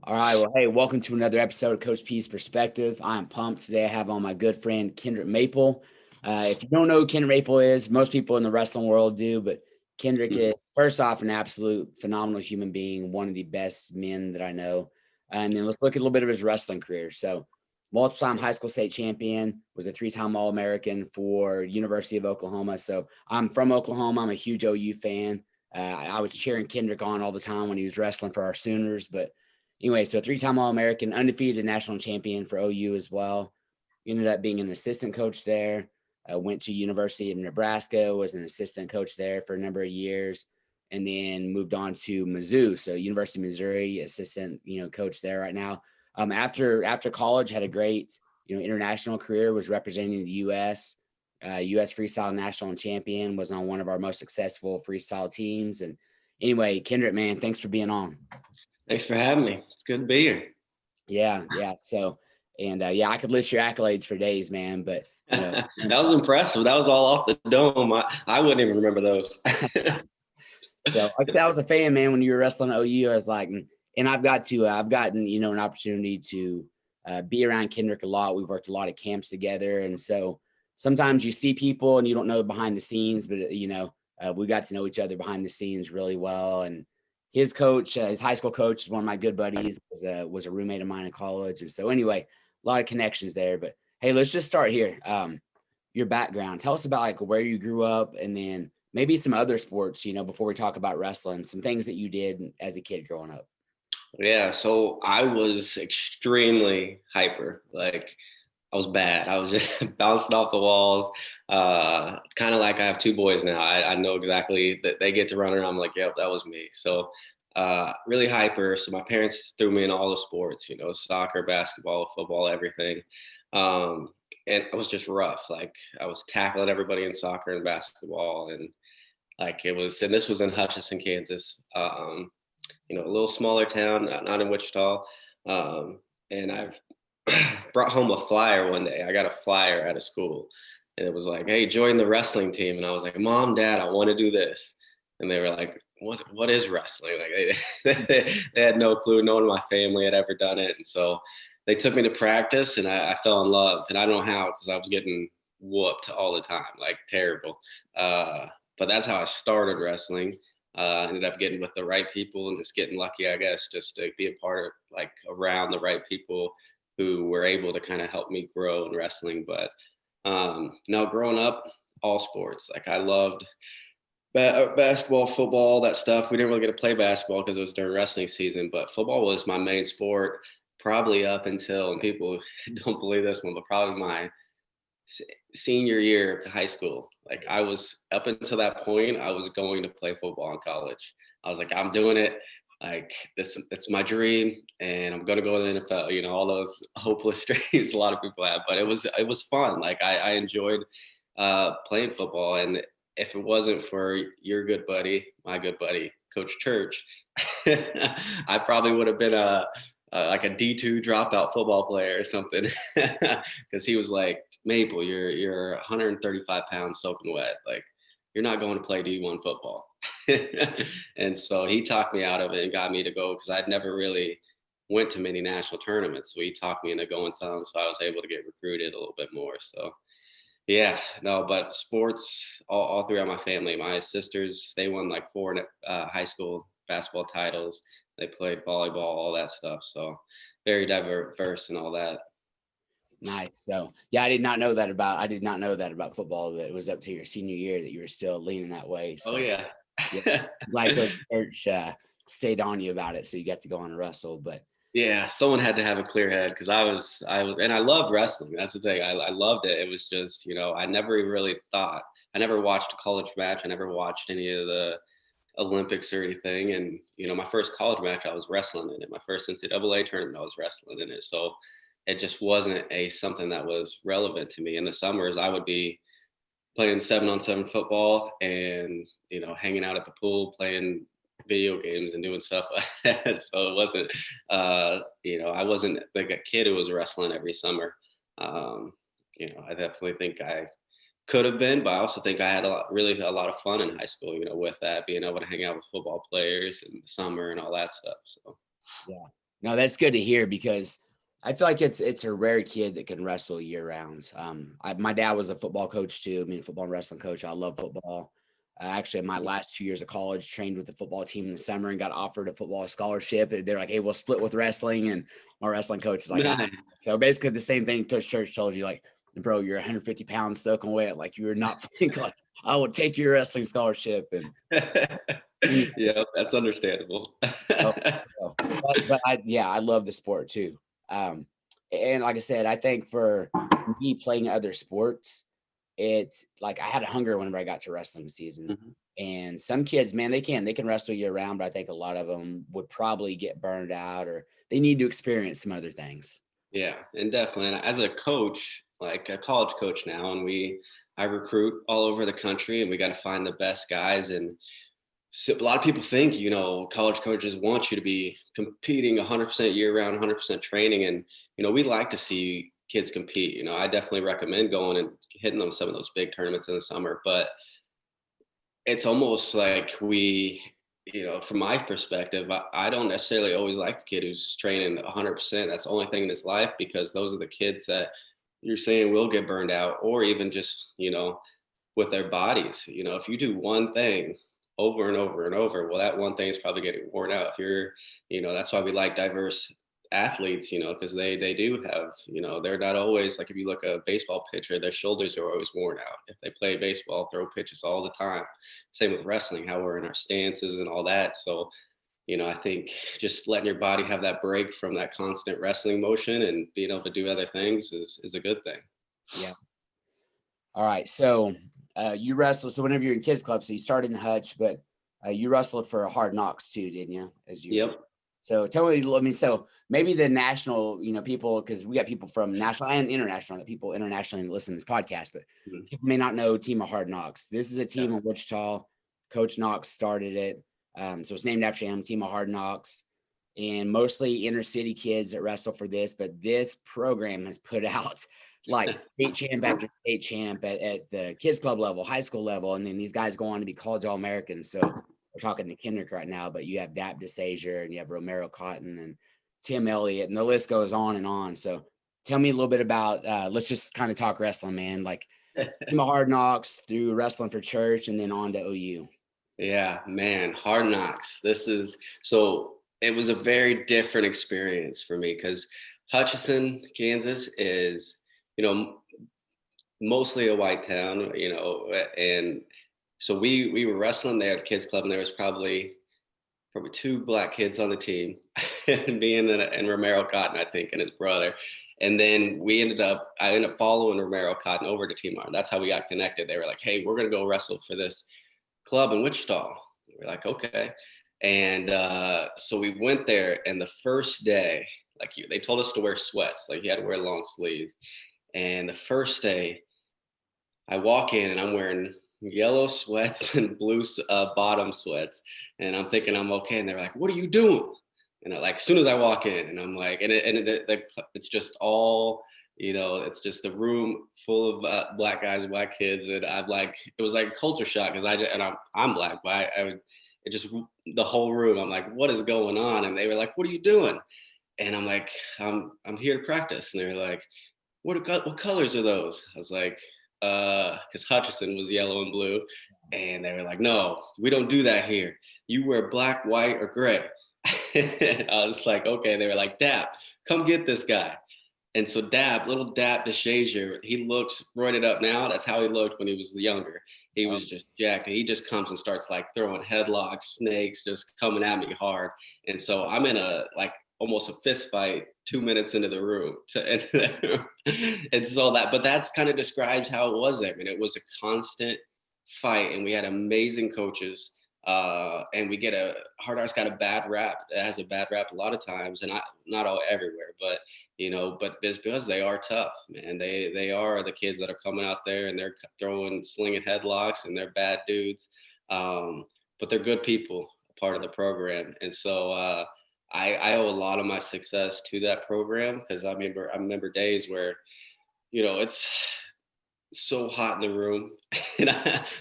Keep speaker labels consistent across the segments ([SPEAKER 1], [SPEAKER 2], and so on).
[SPEAKER 1] All right. Well, hey, welcome to another episode of Coach P's Perspective. I'm pumped. Today I have on my good friend, Kendric Maple. If you don't know who Kendric Maple is, most people in the wrestling world do, but Kendric is, first off, an absolute phenomenal human being, one of the best men that I know. And then let's look at a little bit of his wrestling career. So, multiple-time high school state champion, was a three-time All-American for University of Oklahoma. So, I'm from Oklahoma. I'm a huge OU fan. I was cheering Kendric on all the time when he was wrestling for our Sooners, but anyway, so three-time All-American, undefeated national champion for OU as well. Ended up being an assistant coach there. Went to University of Nebraska, was an assistant coach there for a number of years, and then moved on to Mizzou. So University of Missouri, assistant, coach there right now. After college, had a great, international career, was representing the U.S. U.S. Freestyle National Champion, was on one of our most successful freestyle teams. And anyway, Kendric, man, thanks for being on.
[SPEAKER 2] Thanks for having me. It's good to be here.
[SPEAKER 1] Yeah. So, and I could list your accolades for days, man. But
[SPEAKER 2] that was impressive. That was all off the dome. I wouldn't even remember those.
[SPEAKER 1] So I was a fan, man. When you were wrestling OU, I was like, and I've gotten an opportunity to be around Kendric a lot. We've worked a lot of camps together, and so sometimes you see people and you don't know behind the scenes, but we got to know each other behind the scenes really well. And his coach, his high school coach, is one of my good buddies. Was a roommate of mine in college, and so anyway, a lot of connections there. But hey, let's just start here. Your background. Tell us about like where you grew up, and then maybe some other sports. Before we talk about wrestling, some things that you did as a kid growing up.
[SPEAKER 2] Yeah, so I was extremely hyper. Like I was bad. I was just bouncing off the walls. Kind of like I have two boys now. I know exactly that they get to run around. I'm like, yep, that was me. So really hyper. So my parents threw me in all the sports, soccer, basketball, football, everything. And it was just rough. Like I was tackling everybody in soccer and basketball. And and this was in Hutchinson, Kansas. A little smaller town, not in Wichita. And I've brought home a flyer one day. I got a flyer at a school, and it was like, "Hey, join the wrestling team." And I was like, "Mom, Dad, I want to do this." And they were like, "What is wrestling?" Like they had no clue. No one in my family had ever done it, and so they took me to practice, and I fell in love. And I don't know how, because I was getting whooped all the time, like terrible. But that's how I started wrestling. Ended up getting with the right people and just getting lucky, I guess, just to be a part of, like, around the right people who were able to kind of help me grow in wrestling. But no, growing up, all sports. Like I loved basketball, football, all that stuff. We didn't really get to play basketball because it was during wrestling season, but football was my main sport probably up until, and people don't believe this one, but probably my senior year of high school. Like I was, up until that point, I was going to play football in college. I was like, I'm doing it. Like it's my dream, and I'm gonna go to the NFL. All those hopeless dreams a lot of people have. But it was fun. Like I enjoyed playing football, and if it wasn't for your good buddy, my good buddy, Coach Church, I probably would have been like a D2 dropout football player or something, because he was like, Maple, you're 135 pounds soaking wet. Like you're not going to play D1 football. And so he talked me out of it and got me to go, because I'd never really went to many national tournaments. So he talked me into going some, so I was able to get recruited a little bit more. So yeah, no, but sports, all throughout my family. My sisters, they won like 4 high school basketball titles. They played volleyball, all that stuff. So very diverse and all that.
[SPEAKER 1] Nice. So yeah, I did not know that about football, that it was up to your senior year that you were still leaning that way. So
[SPEAKER 2] Oh yeah.
[SPEAKER 1] yeah, like Coach Church stayed on you about it, so you got to go on and wrestle. But
[SPEAKER 2] Yeah, someone had to have a clear head, because and I loved wrestling. That's the thing. I loved it. It was just, I never really thought, I never watched a college match. I never watched any of the Olympics or anything. And, my first college match, I was wrestling in it. My first NCAA tournament, I was wrestling in it. So it just wasn't something that was relevant to me. In the summers, I would be playing 7-on-7 football and, hanging out at the pool, playing video games and doing stuff like that. So it wasn't, I wasn't like a kid who was wrestling every summer. I definitely think I could have been, but I also think I had really a lot of fun in high school, with that, being able to hang out with football players in the summer and all that stuff. So
[SPEAKER 1] yeah. No, that's good to hear because I feel like it's a rare kid that can wrestle year round. My dad was a football coach too. I mean, football and wrestling coach. I love football. Actually, in my last 2 years of college, trained with the football team in the summer and got offered a football scholarship. And they're like, "Hey, we'll split with wrestling." And my wrestling coach is like,
[SPEAKER 2] Nice.
[SPEAKER 1] so basically the same thing Coach Church told you, like, bro, you're 150 pounds soaking wet. Like you're not thinking like I will take your wrestling scholarship. And
[SPEAKER 2] Yeah, that's understandable.
[SPEAKER 1] oh, so, I love the sport too. Um, and like I said, I think for me playing other sports, it's like I had a hunger whenever I got to wrestling season.
[SPEAKER 2] Mhm.
[SPEAKER 1] And some kids, man, they can wrestle year round, but I think a lot of them would probably get burned out or they need to experience some other things.
[SPEAKER 2] Yeah, and definitely. And as a coach, like a college coach now, and I recruit all over the country, and we got to find the best guys. And so a lot of people think, college coaches want you to be competing 100% year round, 100% training. And, we like to see kids compete. I definitely recommend going and hitting on some of those big tournaments in the summer. But it's almost like from my perspective, I don't necessarily always like the kid who's training 100%. That's the only thing in his life, because those are the kids that you're saying will get burned out, or even just, with their bodies. If you do one thing over and over and over, well, that one thing is probably getting worn out. If you're, that's why we like diverse athletes, because they do have, they're not always like, if you look at a baseball pitcher, their shoulders are always worn out. If they play baseball, throw pitches all the time. Same with wrestling, how we're in our stances and all that. So, I think just letting your body have that break from that constant wrestling motion and being able to do other things is a good thing.
[SPEAKER 1] Yeah. All right. So you wrestle. So whenever you're in kids club, so you started in Hutch, but you wrestled for Hard Knocks too, didn't you?
[SPEAKER 2] Yep.
[SPEAKER 1] So tell me, I mean, so maybe the national, people, because we got people from national and international, that people internationally listen to this podcast, but
[SPEAKER 2] Mhm.
[SPEAKER 1] people may not know Team of Hard Knocks. This is a team
[SPEAKER 2] Yeah.
[SPEAKER 1] in Wichita. Coach Knox started it. So it's named after him, Team of Hard Knocks, and mostly inner city kids that wrestle for this. But this program has put out like state champ after state champ at the kids club level, high school level. And then these guys go on to be college All-Americans. So we're talking to Kendrick right now, but you have Dap DeSazier and you have Romero Cotton and Tim Elliott, and the list goes on and on. So tell me a little bit about, let's just kind of talk wrestling, man. Like Team of Hard Knocks through wrestling for church and then on to OU.
[SPEAKER 2] Yeah, man, Hard Knocks. It was a very different experience for me, because Hutchinson, Kansas is, you know, mostly a white town, and so we were wrestling there at the kids club, and there was probably two black kids on the team, and and Romero Cotton, I think, and his brother. And then I ended up following Romero Cotton over to Team R. That's how we got connected. They were like, "Hey, we're gonna go wrestle for this club in Wichita." We're like, "Okay." And so we went there, and the first day, they told us to wear sweats, like you had to wear long sleeves. And the first day, I walk in and I'm wearing yellow sweats and blue bottom sweats, and I'm thinking I'm okay. And they're like, "What are you doing?" And as soon as I walk in, and I'm like, it's just all, it's just a room full of black guys, black kids, and I'm like, it was like a culture shock, because I'm black, but it just, the whole room, I'm like, what is going on? And they were like, "What are you doing?" And I'm like, I'm here to practice. And they're like, what colors are those? I was like, because Hutchinson was yellow and blue. And they were like, "No, we don't do that here. You wear black, white, or gray." I was like, okay. They were like, "Dap, come get this guy." And so little Dap DeShazier, he looks roided up now. That's how he looked when he was younger. He was just jacked. And he just comes and starts throwing headlocks, snakes, just coming at me hard. And so I'm in almost a fist fight 2 minutes into the room. And so but that's kind of describes how it was there. I mean, it was a constant fight, and we had amazing coaches. And Hard Knocks got a bad rap. It has a bad rap a lot of times, and not all everywhere, but but it's because they are tough, man. They are the kids that are coming out there and they're slinging headlocks, and they're bad dudes. But they're good people, a part of the program. And so I owe a lot of my success to that program, because I remember days where, it's so hot in the room. And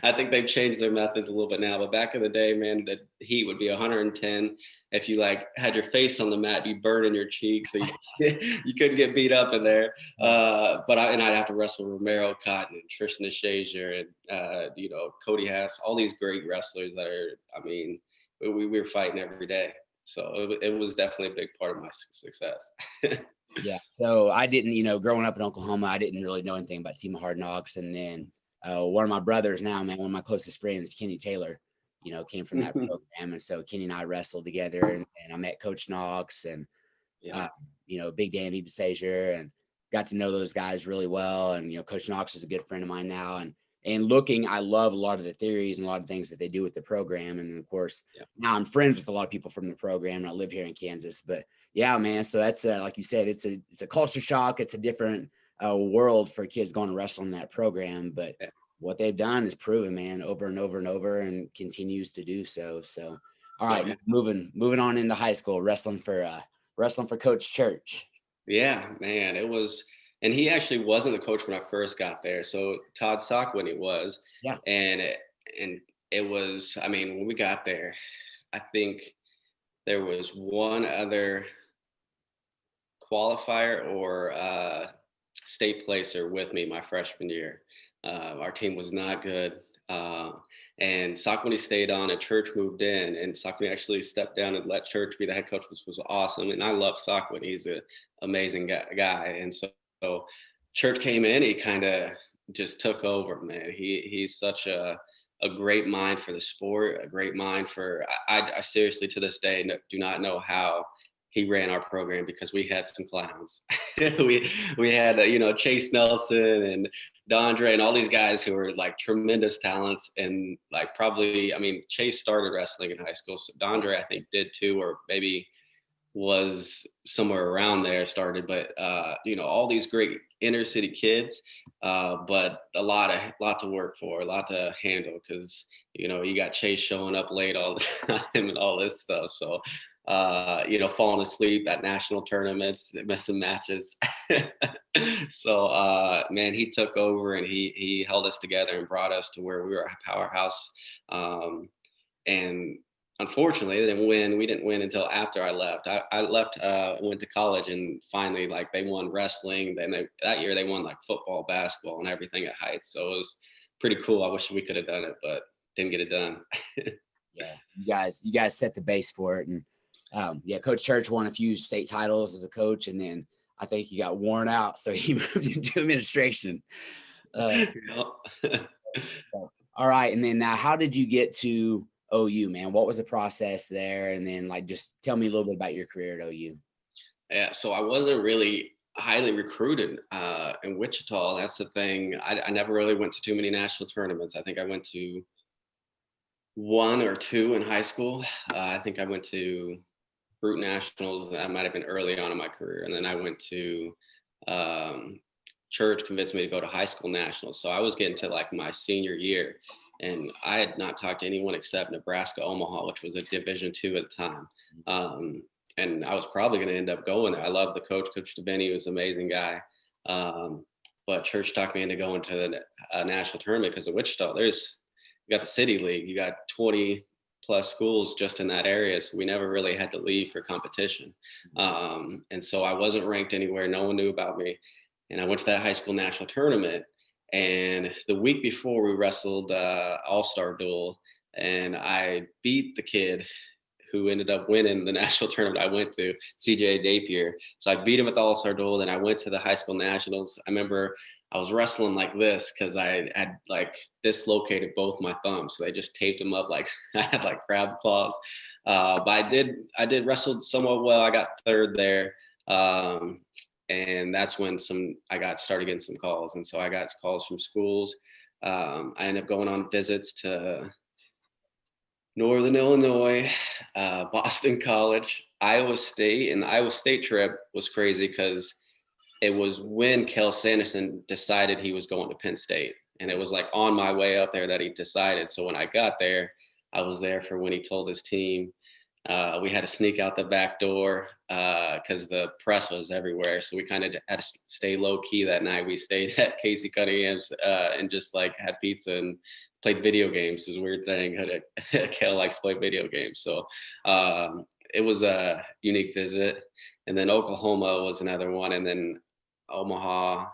[SPEAKER 2] I think they've changed their methods a little bit now, but back in the day, man, the heat would be 110. If you like had your face on the mat, you burn in your cheeks, so you, you couldn't get beat up in there. And I'd have to wrestle Romero Cotton and Tristan Shazier and Cody Hass, all these great wrestlers that are. I mean, we were fighting every day, so it was definitely a big part of my success.
[SPEAKER 1] Yeah. So I didn't, growing up in Oklahoma, I didn't really know anything about Team Hard Knocks. And then one of my brothers now, man, one of my closest friends, Kenny Taylor, came from that program. And so Kenny and I wrestled together and I met Coach Knox and, Big Danny DeSazier and got to know those guys really well. And, Coach Knox is a good friend of mine now. And I love a lot of the theories and a lot of things that they do with the program. And of course, now I'm friends with a lot of people from the program and I live here in Kansas, but yeah, man. So that's like you said, it's a culture shock. It's a different world for kids going to wrestle in that program. But what they've done is proven, man, over and over and over, and continues to do so. So, all right, moving on into high school, wrestling for Coach Church.
[SPEAKER 2] Yeah, man, it was, and he actually wasn't the coach when I first got there. So Todd Sock when he was, and it was. I mean, when we got there, I think there was one other qualifier or state placer with me my freshman year. Our team was not good. And Saucony stayed on and Church moved in, and Saucony actually stepped down and let Church be the head coach, which was awesome. And I love Saucony. He's an amazing guy. And so Church came in, he kind of just took over, man. He's such a great mind for the sport, a great mind for, I seriously to this day do not know how he ran our program, because we had some clowns. we had Chase Nelson and Dondre and all these guys who were like tremendous talents, and like probably, I mean, Chase started wrestling in high school, so Dondre I think did too, or maybe was somewhere around there started, but all these great inner city kids, but a lot to work for, a lot to handle, because you got Chase showing up late all the time and all this stuff, so falling asleep at national tournaments, missing matches. So man, he took over and he held us together and brought us to where we were a powerhouse. And unfortunately, we didn't win until after I left. I left, went to college, and finally, like, they won wrestling. Then that year they won like football, basketball, and everything at Heights. So it was pretty cool. I wish we could have done it, but didn't get it done.
[SPEAKER 1] Yeah, you guys set the base for it. And Coach Church won a few state titles as a coach, and then I think he got worn out, so he moved into administration. All right, and then now, how did you get to OU, man? What was the process there? And then, like, just tell me a little bit about your career at OU.
[SPEAKER 2] Yeah, so I wasn't really highly recruited in Wichita. That's the thing. I never really went to too many national tournaments. I think I went to one or two in high school. I think I went to Brute Nationals. That might have been early on in my career. And then I went to Church convinced me to go to high school nationals. So I was getting to like my senior year, and I had not talked to anyone except Nebraska Omaha, which was a Division II at the time. And I was probably going to end up going there. I love the coach. Coach DeBenny, he was an amazing guy. But Church talked me into going to the national tournament, because in Wichita, you got the city league, you got 20 plus schools just in that area. So we never really had to leave for competition. And so I wasn't ranked anywhere. No one knew about me. And I went to that high school national tournament. And the week before, we wrestled all-star duel. And I beat the kid who ended up winning the national tournament I went to, CJ Dapier. So I beat him at the all-star duel. Then I went to the high school nationals. I remember I was wrestling like this because I had like dislocated both my thumbs. So they just taped them up like I had like crab claws. But I did wrestle somewhat well. I got third there. And that's when I got started getting some calls. And so I got calls from schools. I ended up going on visits to Northern Illinois, Boston College, Iowa State. And the Iowa State trip was crazy because it was when Kel Sanderson decided he was going to Penn State. And it was like on my way up there that he decided. So when I got there, I was there for when he told his team. We had to sneak out the back door because the press was everywhere. So we kind of had to stay low key that night. We stayed at Casey Cunningham's and just like had pizza and played video games. It was a weird thing. Kale likes to play video games. So it was a unique visit. And then Oklahoma was another one. And then Omaha,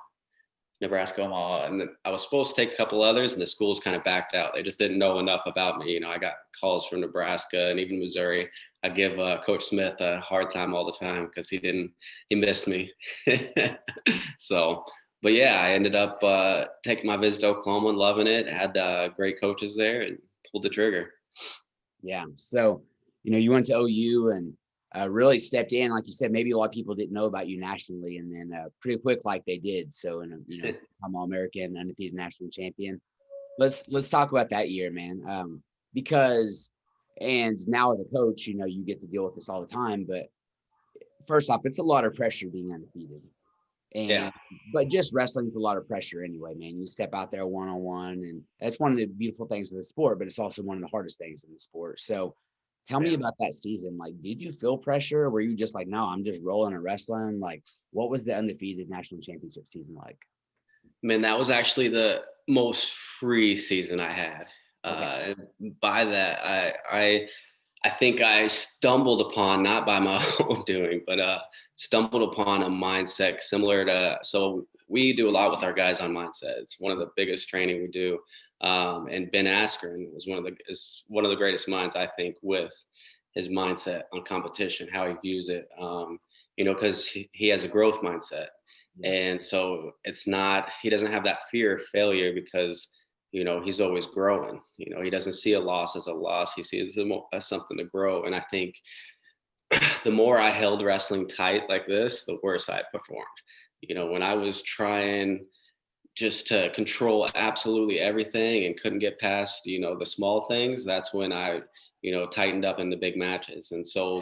[SPEAKER 2] Nebraska, Omaha, and I was supposed to take a couple others, and the schools kind of backed out. They just didn't know enough about me. I got calls from Nebraska and even Missouri. I give Coach Smith a hard time all the time because he missed me. So, but yeah, I ended up taking my visit to Oklahoma and loving it. Had great coaches there and pulled the trigger.
[SPEAKER 1] Yeah. So, you went to OU and really stepped in, like you said. Maybe a lot of people didn't know about you nationally, and then pretty quick, like they did. So, I'm All-American, undefeated national champion. Let's talk about that year, man. Because, and now as a coach, you get to deal with this all the time. But first off, it's a lot of pressure being undefeated, and but just wrestling's a lot of pressure anyway, man. You step out there one-on-one, and that's one of the beautiful things of the sport, but it's also one of the hardest things in the sport. So tell me about that season. Like, did you feel pressure? Or were you just like, no, I'm just rolling and wrestling? Like, what was the undefeated national championship season like?
[SPEAKER 2] Man, that was actually the most free season I had.
[SPEAKER 1] Okay.
[SPEAKER 2] By that, I think I stumbled upon, not by my own doing, but stumbled upon a mindset similar to, so we do a lot with our guys on mindset. It's one of the biggest training we do. And Ben Askren is one of the greatest minds, I think, with his mindset on competition, how he views it, because he has a growth mindset. And so he doesn't have that fear of failure because, he's always growing. He doesn't see a loss as a loss. He sees it as something to grow. And I think the more I held wrestling tight like this, the worse I performed. When I was trying just to control absolutely everything and couldn't get past, the small things, that's when I, tightened up in the big matches. And so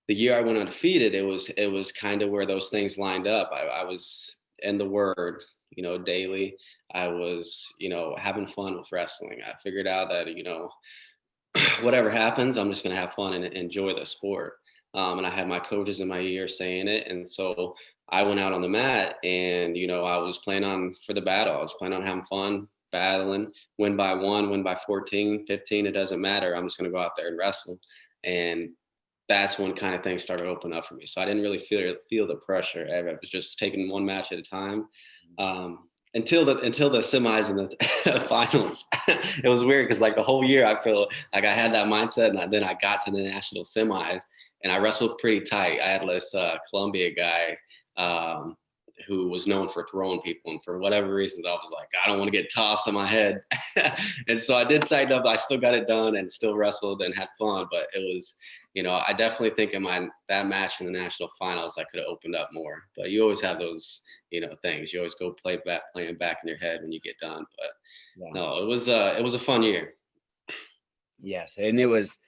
[SPEAKER 2] the year I went undefeated, it was kind of where those things lined up. I was in the word, daily. I was, having fun with wrestling. I figured out that, whatever happens, I'm just going to have fun and enjoy the sport. And I had my coaches in my ear saying it. And so I went out on the mat and, I was playing on for the battle. I was planning on having fun, battling, win by 1, win by 14, 15. It doesn't matter. I'm just going to go out there and wrestle. And that's when kind of things started to open up for me. So I didn't really feel the pressure. I was just taking one match at a time. Until the semis and the finals. It was weird because like the whole year I feel like I had that mindset, and then I got to the national semis and I wrestled pretty tight. I had this Columbia guy who was known for throwing people, and for whatever reasons I was like, I don't want to get tossed on my head. And so I did tighten up. I still got it done and still wrestled and had fun, but it was, I definitely think in that match in the national finals I could have opened up more. But you always have those things. You always go playing back in your head when you get done. But no, it was a fun year.
[SPEAKER 1] Yes, and it was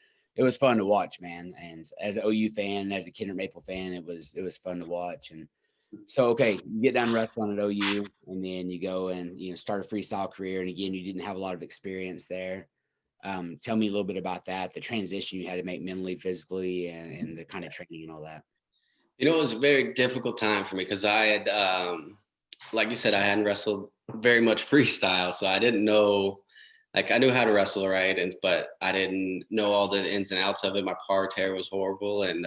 [SPEAKER 1] fun to watch, man. And as an OU fan, as a Kendric Maple fan, it was fun to watch. And so, okay, you get done wrestling at OU, and then you go and start a freestyle career. And again, you didn't have a lot of experience there. Tell me a little bit about that, the transition you had to make mentally, physically, and the kind of training and all that.
[SPEAKER 2] It was a very difficult time for me because I had, like you said, I hadn't wrestled very much freestyle. So I didn't know, like I knew how to wrestle, right? But I didn't know all the ins and outs of it. My parterre was horrible. And,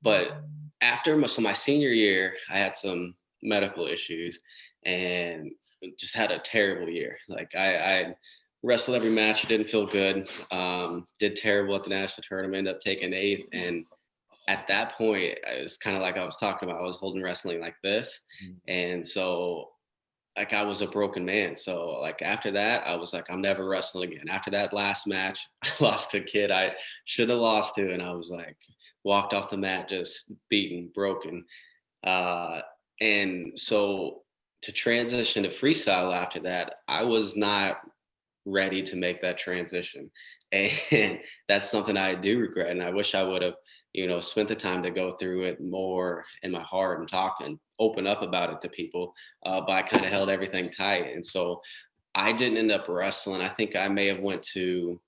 [SPEAKER 2] but after my senior year, I had some medical issues and just had a terrible year. Like I wrestled every match. It didn't feel good. Did terrible at the national tournament, ended up taking 8th. And at that point, it was kind of like I was talking about, I was holding wrestling like this. And so like I was a broken man. So like after that, I was like, I'm never wrestling again. After that last match, I lost to a kid I should have lost to. And I was like, walked off the mat, just beaten, broken. And so to transition to freestyle after that, I was not ready to make that transition. And that's something I do regret. And I wish I would have, spent the time to go through it more in my heart and talk and open up about it to people. But I kind of held everything tight. And so I didn't end up wrestling. I think I may have went to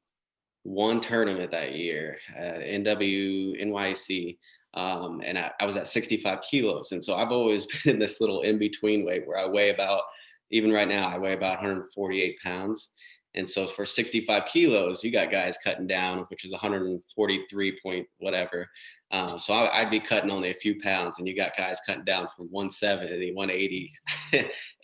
[SPEAKER 2] one tournament that year at NYC. And I was at 65 kilos. And so I've always been in this little in-between weight where I weigh about, even right now, I weigh about 148 pounds. And so for 65 kilos, you got guys cutting down, which is 143 point whatever. So I'd be cutting only a few pounds, and you got guys cutting down from 170, 180.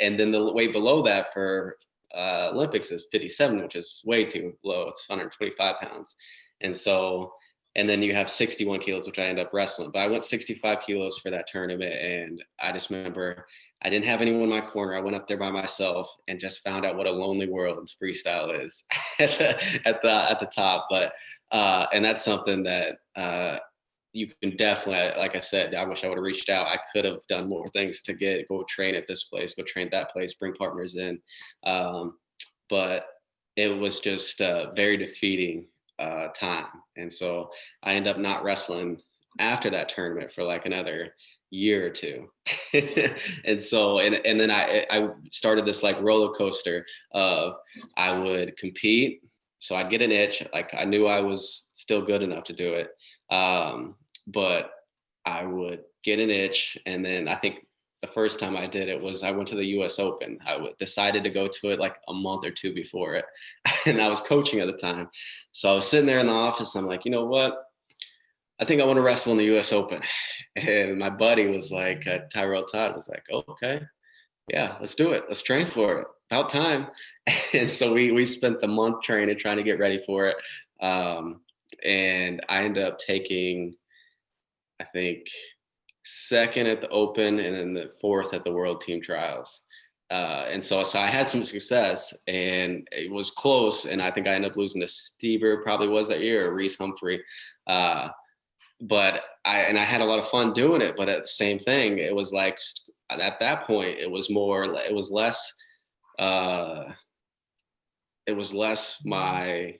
[SPEAKER 2] And then the weight below that for Olympics is 57, which is way too low. It's 125 pounds. And so, and then you have 61 kilos, which I end up wrestling. But I went 65 kilos for that tournament. And I just remember I didn't have anyone in my corner. I went up there by myself and just found out what a lonely world freestyle is at the top. But and that's something that you can definitely, like I said, I wish I would have reached out. I could have done more things to go train at this place, go train at that place, bring partners in. But it was just a very defeating time. And so I ended up not wrestling after that tournament for like another year or two. And so, and then I started this like roller coaster of I would compete. So I'd get an itch. Like I knew I was still good enough to do it. But I would get an itch. And then I think the first time I did it was I went to the US Open. Decided to go to it like a month or two before it. And I was coaching at the time. So I was sitting there in the office. I'm like, you know what? I think I want to wrestle in the US Open. And my buddy was like, Tyrell Todd was like, oh, okay, yeah, let's do it. Let's train for it. About time. And so we spent the month training, trying to get ready for it. And I ended up taking, I think, second at the Open and then the fourth at the World Team Trials. And so I had some success, and it was close. And I think I ended up losing to Stever, probably was that year, or Reese Humphrey. But I had a lot of fun doing it. But at the same thing, it was like at that point, it was less my,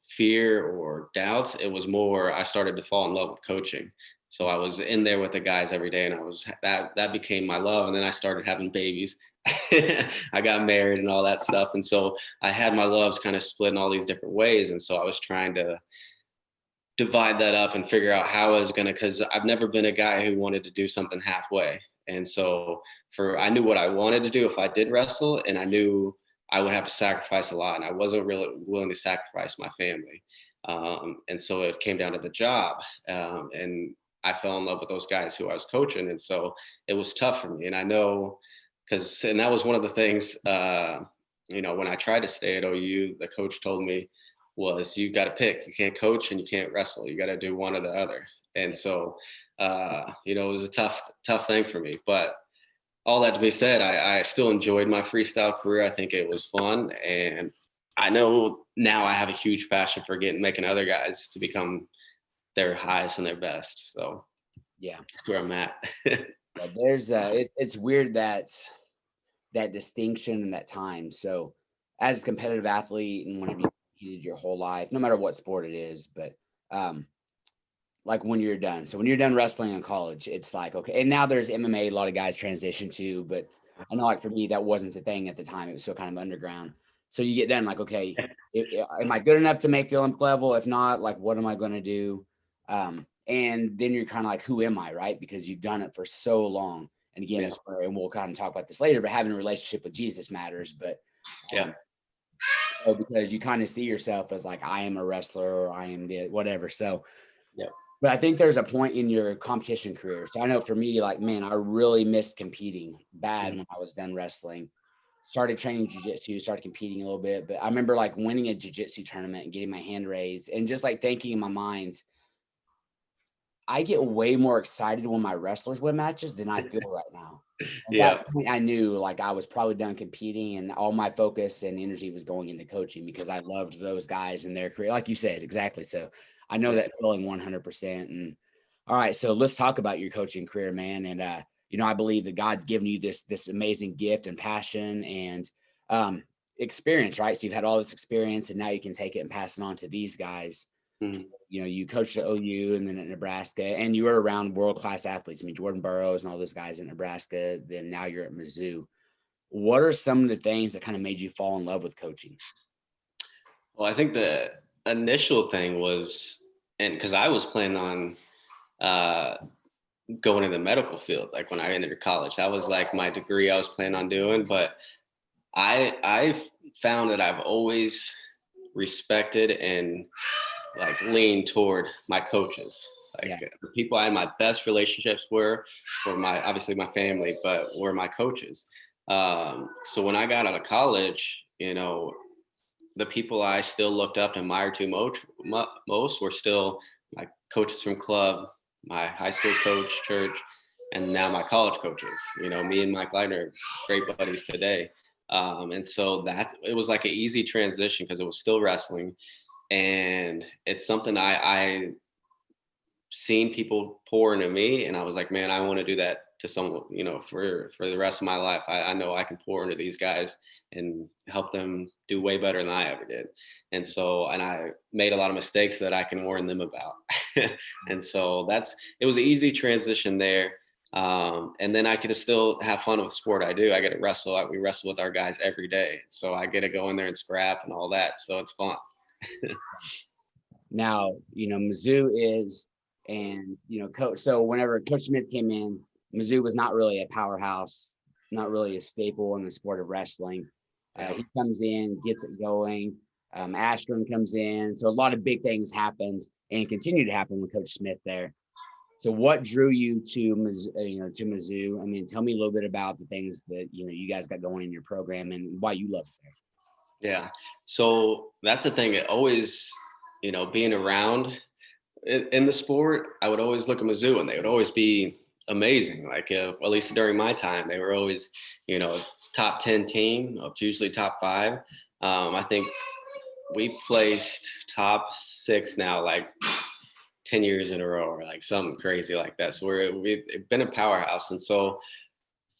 [SPEAKER 2] fear or doubts. It was more, I started to fall in love with coaching. So I was in there with the guys every day, and that became my love. And then I started having babies. I got married and all that stuff. And so I had my loves kind of split in all these different ways. And so I was trying to divide that up and figure out how I was going to, because I've never been a guy who wanted to do something halfway. And so I knew what I wanted to do if I did wrestle, and I knew I would have to sacrifice a lot, and I wasn't really willing to sacrifice my family. And so it came down to the job, and I fell in love with those guys who I was coaching. And so it was tough for me. And I know, and that was one of the things, when I tried to stay at OU, the coach told me was, you got to pick. You can't coach and you can't wrestle. You got to do one or the other. And so, it was a tough thing for me. But all that to be said, I still enjoyed my freestyle career. I think it was fun. And I know now I have a huge passion for making other guys to become their highest and their best. So
[SPEAKER 1] yeah,
[SPEAKER 2] that's where I'm at.
[SPEAKER 1] Yeah, there's it's weird that distinction and that time. So as a competitive athlete, and whenever you competed your whole life, no matter what sport it is, but like when you're done. So when you're done wrestling in college, it's like, okay. And now there's MMA, a lot of guys transition to, but I know like for me, that wasn't a thing at the time. It was still kind of underground. So you get done like, okay, am I good enough to make the Olympic level? If not, like, what am I going to do? And then you're kind of like, who am I? Right. Because you've done it for so long. And again, and we'll kind of talk about this later, but having a relationship with Jesus matters. But because you kind of see yourself as like, I am a wrestler, or I am whatever. So, but I think there's a point in your competition career. So I know for me, like, man, I really missed competing bad when I was done wrestling. Started training jiu-jitsu, started competing a little bit. But I remember like winning a jiu-jitsu tournament and getting my hand raised, and just like thinking in my mind, I get way more excited when my wrestlers win matches than I feel right now. At that point, I knew like I was probably done competing, and all my focus and energy was going into coaching, because I loved those guys and their career. Like you said, exactly. So I know that feeling 100%. And all right, so let's talk about your coaching career, man. And, I believe that God's given you this amazing gift and passion and experience, right? So you've had all this experience, and now you can take it and pass it on to these guys.
[SPEAKER 2] Mm-hmm.
[SPEAKER 1] You coached at OU and then at Nebraska, and you were around world-class athletes. I mean, Jordan Burroughs and all those guys in Nebraska. Then now you're at Mizzou. What are some of the things that kind of made you fall in love with coaching?
[SPEAKER 2] Well, I think the initial thing was, and because I was planning on uh, going in the medical field, like when I entered college, that was like my degree I was planning on doing. But I found that I've always respected and like leaned toward my coaches.
[SPEAKER 1] Yeah.
[SPEAKER 2] Like the people I had my best relationships were my obviously my family, but were my coaches. So when I got out of college, the people I still looked up and admired to most were still my coaches from club, my high school coach, church, and now my college coaches. Me and Mike Leitner are great buddies today. And so that it was like an easy transition because it was still wrestling. And it's something I seen people pour into me, and I was like, man, I want to do that to someone, for the rest of my life. I know I can pour into these guys and help them do way better than I ever did. And I made a lot of mistakes that I can warn them about. And so it was an easy transition there. And then I could still have fun with the sport I do. I get to wrestle. We wrestle with our guys every day. So I get to go in there and scrap and all that. So it's fun.
[SPEAKER 1] Now, Mizzou is, and, coach. So whenever Coach Smith came in, Mizzou was not really a powerhouse, not really a staple in the sport of wrestling. He comes in, gets it going. Ashton comes in. So a lot of big things happened and continue to happen with Coach Smith there. So what drew you to Mizzou? I mean, tell me a little bit about the things that, you guys got going in your program and why you love it there.
[SPEAKER 2] Yeah. So that's the thing. It always, being around in the sport, I would always look at Mizzou and they would always be amazing. Like, at least during my time, they were always, top 10 team, usually top 5. I think we placed top 6 now, like 10 years in a row, or like something crazy like that. So we've been a powerhouse. And so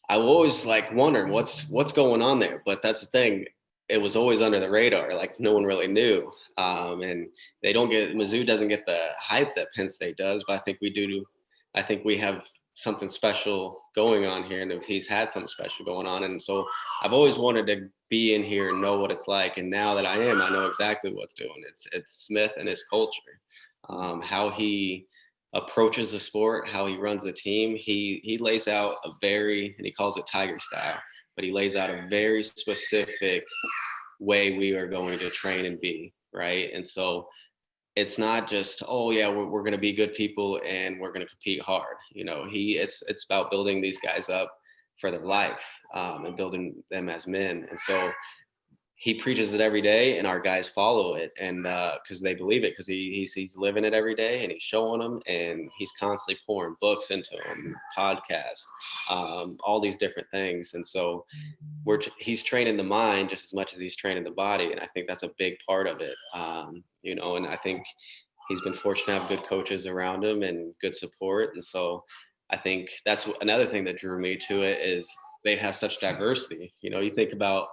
[SPEAKER 2] I always like wondered what's going on there. But that's the thing. It was always under the radar. Like no one really knew. And Mizzou doesn't get the hype that Penn State does, but I think we do. I think we have something special going on here, and he's had something special going on. And so I've always wanted to be in here and know what it's like. And now that I know exactly what's doing. It's Smith and his culture, how he approaches the sport, how he runs the team. He lays out and he calls it Tiger style, but he lays out a very specific way we are going to train and be, right? And so it's not just, oh yeah, we're going to be good people and we're going to compete hard. It's about building these guys up for their life, and building them as men. And so he preaches it every day, and our guys follow it, and because they believe it, because he's living it every day, and he's showing them, and he's constantly pouring books into them, podcasts, all these different things. And so he's training the mind just as much as he's training the body, and I think that's a big part of it. And I think he's been fortunate to have good coaches around him and good support, and so I think that's another thing that drew me to it is they have such diversity. You think about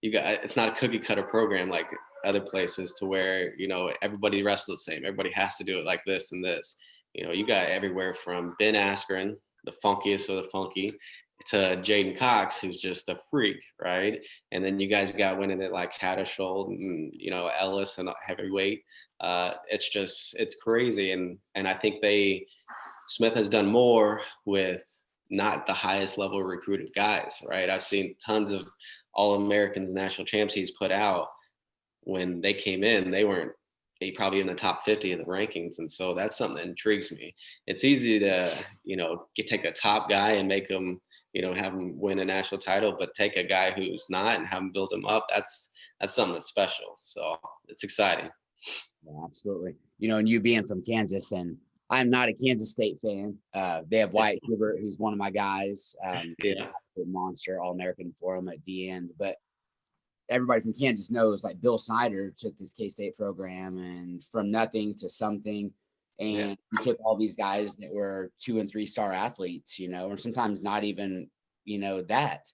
[SPEAKER 2] it's not a cookie cutter program like other places to where everybody wrestles the same, everybody has to do it like this and this. You got everywhere from Ben Askren, the funkiest of the funky, to Jaden Cox, who's just a freak, right? And then you guys got winning it like Hattershall and Ellis and heavyweight. It's crazy, and I think Smith has done more with not the highest level recruited guys, right? I've seen tons of All-Americans, national champs he's put out. When they came in, they weren't probably in the top 50 of the rankings. And so that's something that intrigues me. It's easy to, take a top guy and make him, have him win a national title, but take a guy who's not and have him build him up. That's something that's special. So it's exciting.
[SPEAKER 1] Yeah, absolutely. And you being from Kansas, and I'm not a Kansas State fan. They have Wyatt Hubert, who's one of my guys. He's a monster, All-American for him at the end. But everybody from Kansas knows, like, Bill Snyder took this K-State program and from nothing to something. And he took all these guys that were 2- and 3-star athletes, or sometimes not even, that,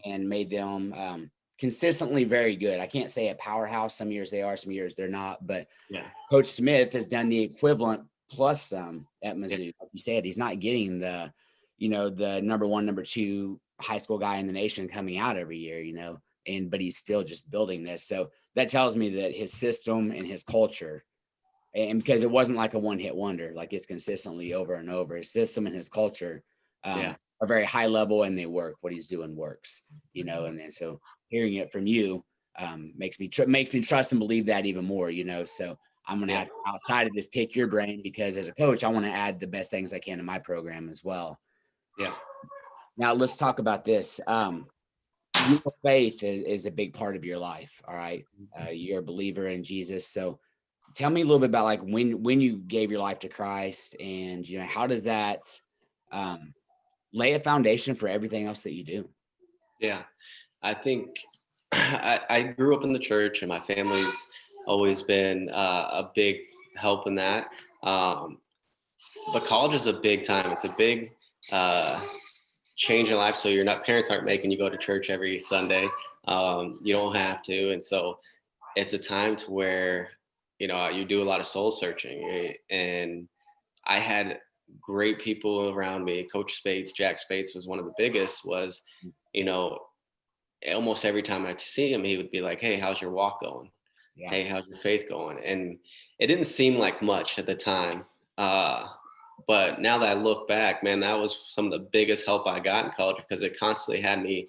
[SPEAKER 1] and made them consistently very good. I can't say a powerhouse. Some years they are, some years they're not. But Coach Smith has done the equivalent plus some at Mizzou. Like you said, he's not getting the, the number 1, number 2 high school guy in the nation coming out every year. but he's still just building this. So that tells me that his system and his culture, and because it wasn't like a one-hit wonder, like it's consistently over and over, his system and his culture are very high level, and they work. What he's doing works, and then so hearing it from you makes me trust and believe that even more, so I'm going to have to, outside of this, pick your brain, because as a coach, I want to add the best things I can to my program as well.
[SPEAKER 2] Yes.
[SPEAKER 1] Now let's talk about this. Your faith is a big part of your life. All right. You're a believer in Jesus. So tell me a little bit about like when you gave your life to Christ, and, how does that lay a foundation for everything else that you do?
[SPEAKER 2] Yeah. I think I grew up in the church, and my family's always been a big help in that. But college is a big time. It's a big change in life. So parents aren't making you go to church every Sunday. You don't have to. And so it's a time to where, you do a lot of soul searching. And I had great people around me. Coach Spates, Jack Spates was one of the biggest, was, almost every time I'd see him, he would be like, "Hey, how's your walk going?
[SPEAKER 1] Yeah.
[SPEAKER 2] Hey, how's your faith going?" And it didn't seem like much at the time. But now that I look back, man, that was some of the biggest help I got in college, because it constantly had me,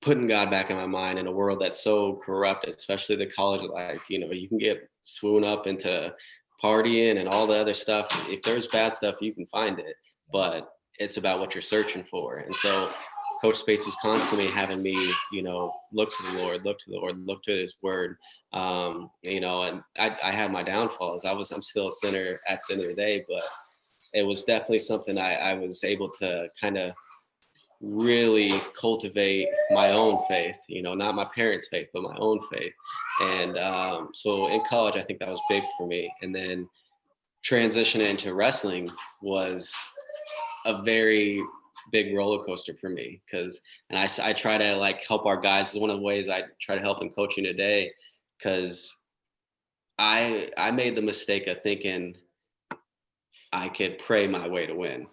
[SPEAKER 2] putting God back in my mind in a world that's so corrupted, especially the college life. You can get swoon up into partying and all the other stuff. If there's bad stuff, you can find it, but it's about what you're searching for. And so Coach Spates was constantly having me, look to the Lord, look to his word. And I had my downfalls. I'm still a sinner at the end of the day, but it was definitely something I was able to kind of really cultivate my own faith, not my parents' faith, but my own faith. And so in college, I think that was big for me. And then transitioning into wrestling was a very big roller coaster for me, and I try to like help our guys. This is one of the ways I try to help in coaching today, because I made the mistake of thinking I could pray my way to win.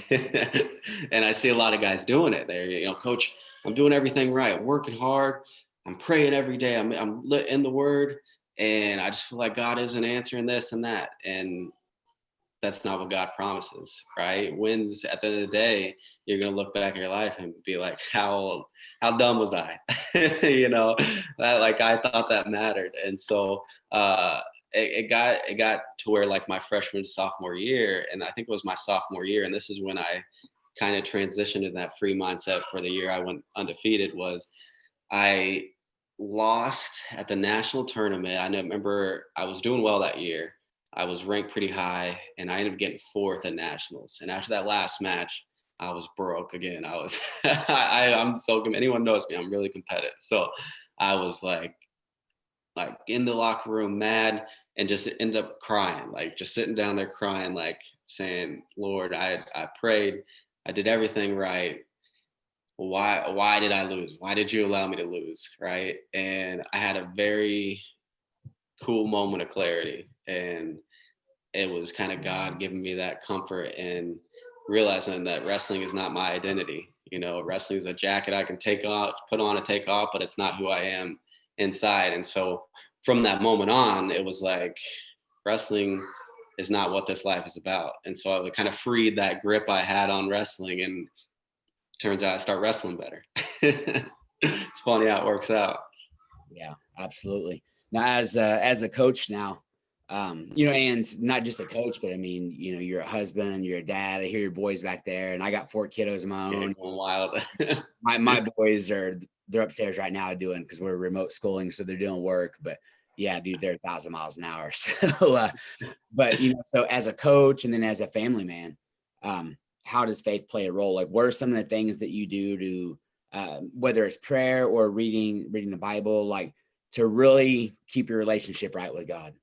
[SPEAKER 2] And I see a lot of guys doing it. They're, "Coach, I'm doing everything right, working hard, I'm praying every day, I'm lit in the word, and I just feel like God isn't answering this and that." And that's not what God promises, right? Wins, at the end of the day, you're gonna look back at your life and be like, how dumb was I? That, like, I thought that mattered. And so it got to where, like, my freshman sophomore year, and I think it was my sophomore year, and this is when I kind of transitioned to that free mindset for the year I went undefeated, was I lost at the national tournament. I remember I was doing well that year. I was ranked pretty high, and I ended up getting fourth at nationals. And after that last match, I was broke again. I'm so, anyone knows me, I'm really competitive. So I was like in the locker room, mad, and just ended up crying, like just sitting down there crying, like saying, "Lord, I prayed, I did everything right. Why did I lose? Why did you allow me to lose?" Right. And I had a very cool moment of clarity, and it was kind of God giving me that comfort and realizing that wrestling is not my identity. Wrestling is a jacket I can put on and take off, but it's not who I am inside. And so from that moment on, it was like, wrestling is not what this life is about. And so I kind of freed that grip I had on wrestling, and turns out I start wrestling better. It's funny how it works out.
[SPEAKER 1] Yeah, absolutely. Now, as a coach now, and not just a coach, but I mean, you're a husband, you're a dad. I hear your boys back there, and I got 4 kiddos of my own.
[SPEAKER 2] Going wild.
[SPEAKER 1] my boys they're upstairs right now doing, because we're remote schooling, so they're doing work. But yeah, dude, they're 1,000 miles an hour. So, but so as a coach and then as a family man, how does faith play a role? Like, what are some of the things that you do to, whether it's prayer or reading the Bible, like to really keep your relationship right with God?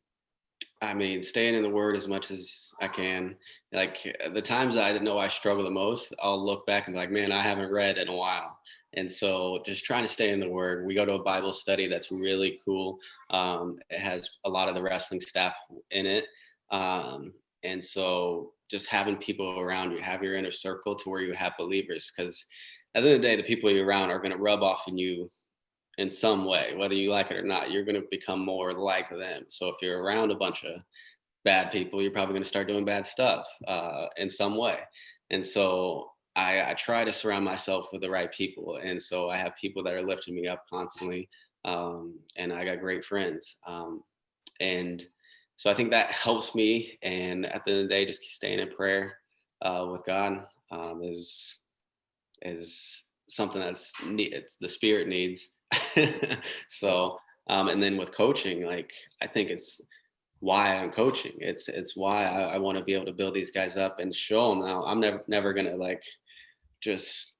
[SPEAKER 2] I mean, staying in the word as much as I can. Like, the times I know I struggle the most, I'll look back and be like, man, I haven't read in a while. And so just trying to stay in the word. We go to a Bible study that's really cool. It has a lot of the wrestling staff in it. And so just having people around you, have your inner circle to where you have believers, because at the end of the day, the people you're around are going to rub off on you in some way, whether you like it or not. You're going to become more like them. So if you're around a bunch of bad people, you're probably going to start doing bad stuff in some way. And so I try to surround myself with the right people. And so I have people that are lifting me up constantly. And I got great friends. And so I think that helps me. And at the end of the day, just staying in prayer with God is something it's the spirit needs. So, and then with coaching, like, I think it's why I'm coaching. It's why I want to be able to build these guys up and show them. Now, I'm never going to like just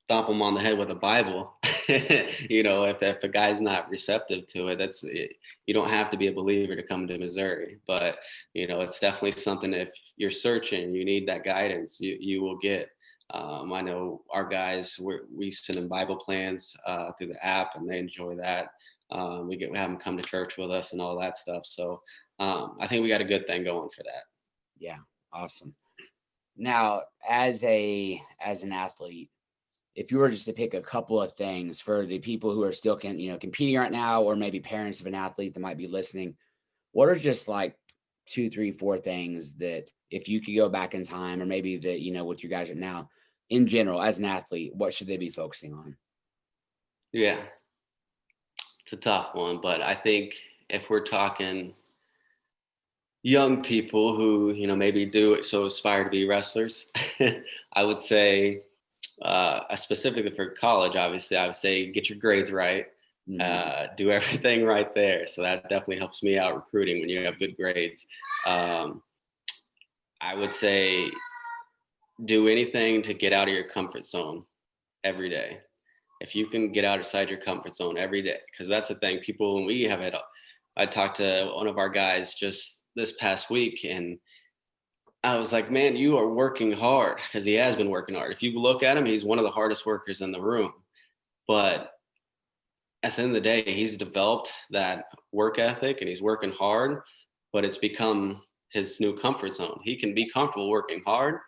[SPEAKER 2] thump them on the head with a Bible. If a guy's not receptive to it, you don't have to be a believer to come to Missouri, but it's definitely something. If you're searching, you need that guidance, you will get. I know our guys, we send them Bible plans through the app, and they enjoy that. We have them come to church with us and all that stuff. So I think we got a good thing going for that.
[SPEAKER 1] Yeah, awesome. Now, as an athlete, if you were just to pick a couple of things for the people who are still competing right now, or maybe parents of an athlete that might be listening, what are just like 2, 3, 4 things that if you could go back in time, or maybe that, with your guys right now, in general, as an athlete, what should they be focusing on?
[SPEAKER 2] Yeah, it's a tough one, but I think if we're talking young people who, maybe aspire to be wrestlers, I would say, specifically for college, obviously, I would say get your grades right. Do everything right there. So that definitely helps me out recruiting when you have good grades. I would say do anything to get out of your comfort zone every day. If you can get outside your comfort zone every day, because that's the thing. People, when we have it, I talked to one of our guys just this past week, and I was like, man, you are working hard, because he has been working hard. If you look at him, he's one of the hardest workers in the room. But at the end of the day, he's developed that work ethic and he's working hard, but it's become his new comfort zone. He can be comfortable working hard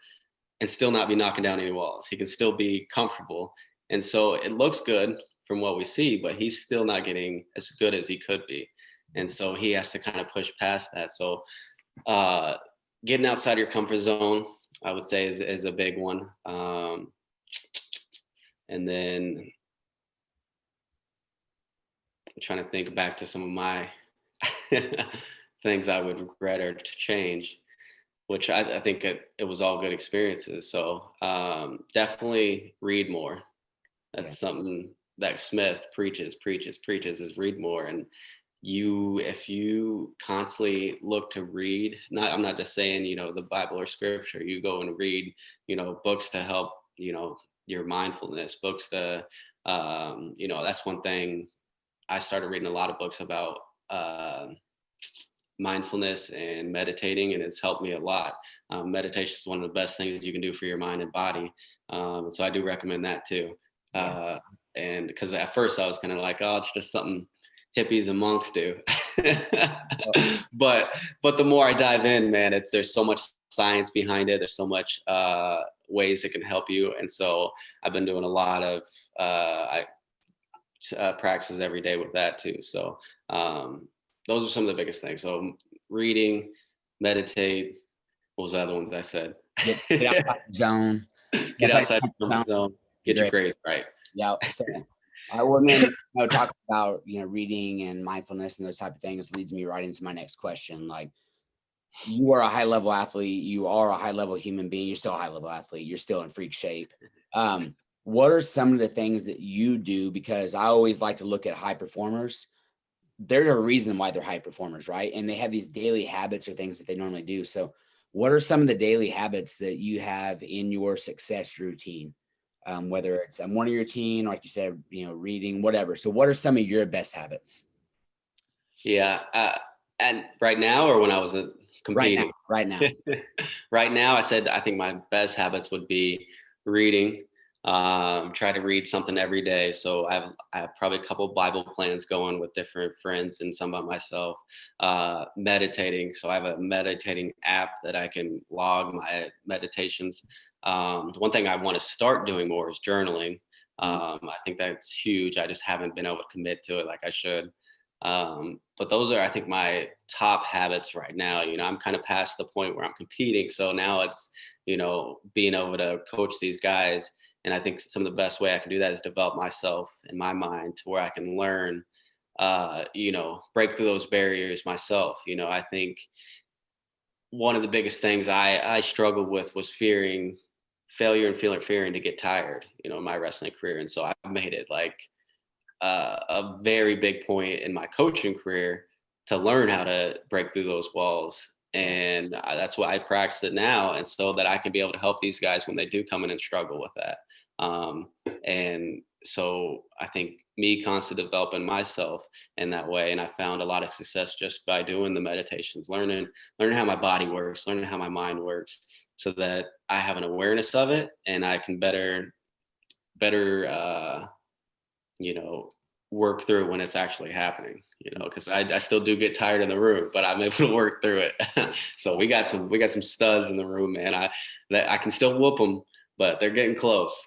[SPEAKER 2] and still not be knocking down any walls. He can still be comfortable. And so it looks good from what we see, but he's still not getting as good as he could be. And so he has to kind of push past that. So getting outside your comfort zone, I would say is a big one. And then I'm trying to think back to some of my things I would regret or to change, which I think it was all good experiences. So definitely read more. That's something that Smith preaches is read more. And if you constantly look to read, I'm not just saying, the Bible or scripture, you go and read, books to help, your mindfulness, books to, that's one thing. I started reading a lot of books about mindfulness and meditating, and it's helped me a lot. Meditation is one of the best things you can do for your mind and body. So I do recommend that too. And because at first I was kind of like, oh, it's just something hippies and monks do. but the more I dive in, man, there's so much science behind it. There's so much ways it can help you. And so I've been doing a lot of practices every day with that too. So those are some of the biggest things. So reading, meditate. What was the other ones I said?
[SPEAKER 1] Get outside the zone.
[SPEAKER 2] Get outside the comfort zone. Get your grades right.
[SPEAKER 1] Yeah. So well, then talking about reading and mindfulness and those type of things leads me right into my next question. Like, you are a high level athlete. You are a high level human being. You're still a high level athlete. You're still in freak shape. What are some of the things that you do? Because I always like to look at high performers. There's a reason why they're high performers, right? And they have these daily habits or things that they normally do. So what are some of the daily habits that you have in your success routine? Whether it's one of your team, like you said, reading, whatever. So what are some of your best habits?
[SPEAKER 2] Yeah. And right now, or when I was competing?
[SPEAKER 1] Right now.
[SPEAKER 2] Right now, I think my best habits would be reading. Try to read something every day. So I have probably a couple of Bible plans going with different friends and some by myself. Meditating. So I have a meditating app that I can log my meditations. One thing I want to start doing more is journaling. I think that's huge. I just haven't been able to commit to it like I should. But those are, I think, my top habits right now. I'm kind of past the point where I'm competing. So now it's, being able to coach these guys. And I think some of the best way I can do that is develop myself in my mind to where I can learn, break through those barriers myself. I think one of the biggest things I struggled with was fearing failure and fearing to get tired, in my wrestling career. And so I've made it like a very big point in my coaching career to learn how to break through those walls. And that's why I practice it now. And so that I can be able to help these guys when they do come in and struggle with that. And so I think me constantly developing myself in that way. And I found a lot of success just by doing the meditations, learning how my body works, learning how my mind works, so that I have an awareness of it and I can better, work through when it's actually happening, because I still do get tired in the room, but I'm able to work through it. So we got some studs in the room, man. I can still whoop them, but they're getting close.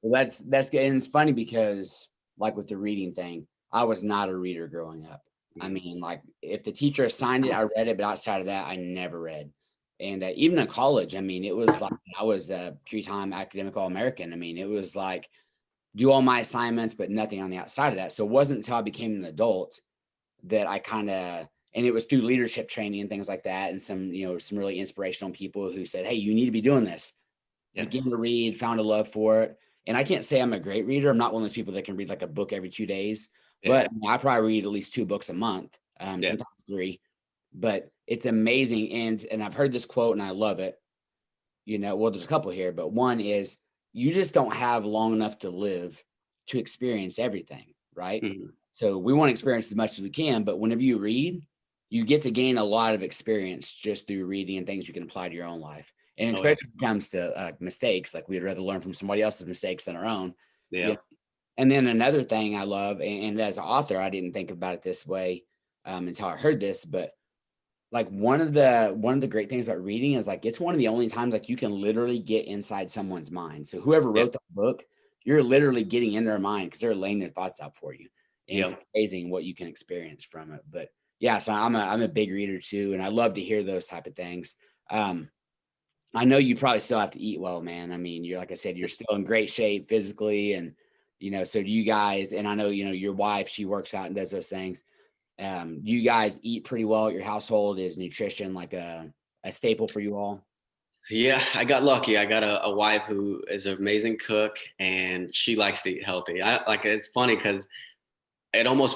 [SPEAKER 1] Well, that's good. And it's funny because like with the reading thing, I was not a reader growing up. I mean, like if the teacher assigned it, I read it, but outside of that, I never read. And even in college, I mean, it was like I was a 3-time academic All-American. I mean, it was like do all my assignments, but nothing on the outside of that. So it wasn't until I became an adult that I and it was through leadership training and things like that. And some really inspirational people who said, hey, you need to be doing this. Yeah. Begin to read, found a love for it. And I can't say I'm a great reader. I'm not one of those people that can read like a book every 2 days, but I probably read at least 2 books a month, sometimes 3, but it's amazing. And I've heard this quote and I love it. Well, there's a couple here, but one is you just don't have long enough to live to experience everything, right? Mm-hmm. So we want to experience as much as we can, but whenever you read, you get to gain a lot of experience just through reading and things you can apply to your own life. And especially when it comes to mistakes, like we'd rather learn from somebody else's mistakes than our own. Yeah. And then another thing I love, and as an author, I didn't think about it this way until I heard this, but like one of the great things about reading is like, it's one of the only times like you can literally get inside someone's mind. So whoever wrote the book, you're literally getting in their mind because they're laying their thoughts out for you. And it's amazing what you can experience from it. But yeah, so I'm a big reader too. And I love to hear those type of things. I know you probably still have to eat well, man. I mean, like I said, you're still in great shape physically. And, so do you guys, and I know, your wife, she works out and does those things. You guys eat pretty well at your household? Is nutrition like a staple for you all?
[SPEAKER 2] Yeah, I got lucky. I got a wife who is an amazing cook and she likes to eat healthy. It's funny because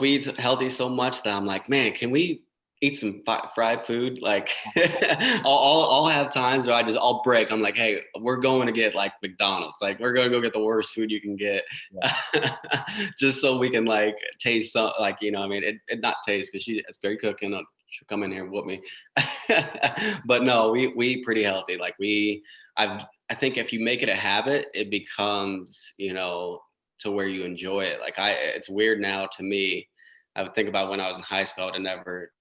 [SPEAKER 2] we eat healthy so much that I'm like, man, can we eat some fried food? Like I'll have times where I'll break. I'm like, hey, we're going to get like McDonald's. Like we're going to go get the worst food you can get, just so we can like taste some, like, it not taste because it's great cooking. She'll come in here and whoop me. But no, we eat pretty healthy. Like I think if you make it a habit, it becomes, to where you enjoy it. Like it's weird now to me. I would think about when I was in high school, I never,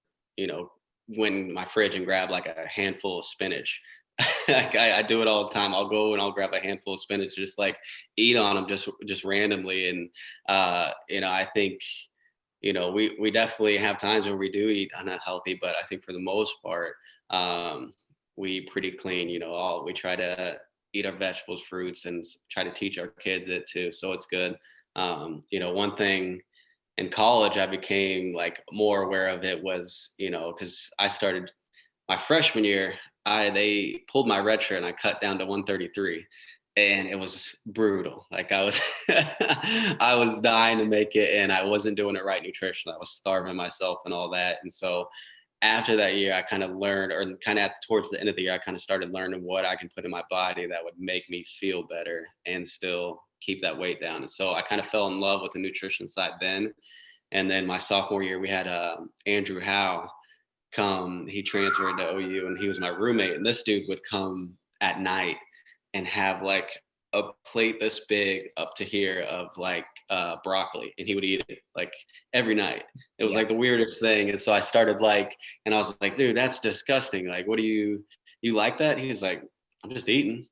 [SPEAKER 2] went in my fridge and grab like a handful of spinach. Like I do it all the time. I'll go and I'll grab a handful of spinach, just like eat on them just randomly. And, I think, we definitely have times where we do eat unhealthy, but I think for the most part, we eat pretty clean, we try to eat our vegetables, fruits, and try to teach our kids it too. So it's good. One thing in college, I became like more aware of it was, because I started my freshman year, they pulled my red shirt and I cut down to 133. And it was brutal. Like I was dying to make it and I wasn't doing it right nutrition. I was starving myself and all that. And so after that year, I kind of learned, or kind of towards the end of the year, I kind of started learning what I can put in my body that would make me feel better and still keep that weight down. And so I kind of fell in love with the nutrition side then. And then my sophomore year, we had Andrew Howe come. He transferred to OU and he was my roommate. And this dude would come at night and have like a plate this big up to here of like broccoli, and he would eat it like every night. It was like the weirdest thing. And so I started and I was like, dude, that's disgusting. Like, what do you like that? He was like, I'm just eating.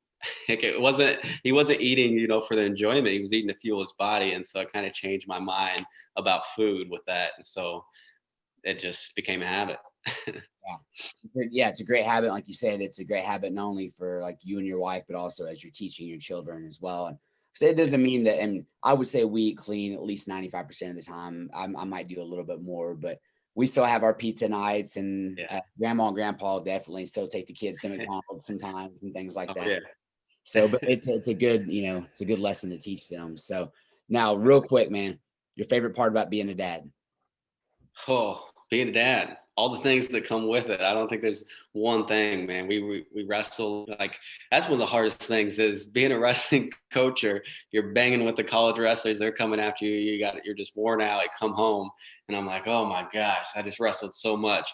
[SPEAKER 2] Like he wasn't eating, for the enjoyment. He was eating to fuel his body. And so I kind of changed my mind about food with that. And so it just became a habit.
[SPEAKER 1] Yeah, it's a great habit. Like you said, it's a great habit, not only for like you and your wife, but also as you're teaching your children as well. And so it doesn't mean that, and I would say we eat clean at least 95% of the time. I might do a little bit more, but we still have our pizza nights, and grandma and grandpa definitely still take the kids to McDonald's sometimes and things like that.
[SPEAKER 2] Yeah.
[SPEAKER 1] So, but it's a good, it's a good lesson to teach them. So now real quick, man, your favorite part about being a dad?
[SPEAKER 2] Oh, being a dad, all the things that come with it. I don't think there's one thing, man. We wrestle, like that's one of the hardest things is being a wrestling coach. You're banging with the college wrestlers. They're coming after you. You're just worn out. I come home and I'm like, oh my gosh, I just wrestled so much.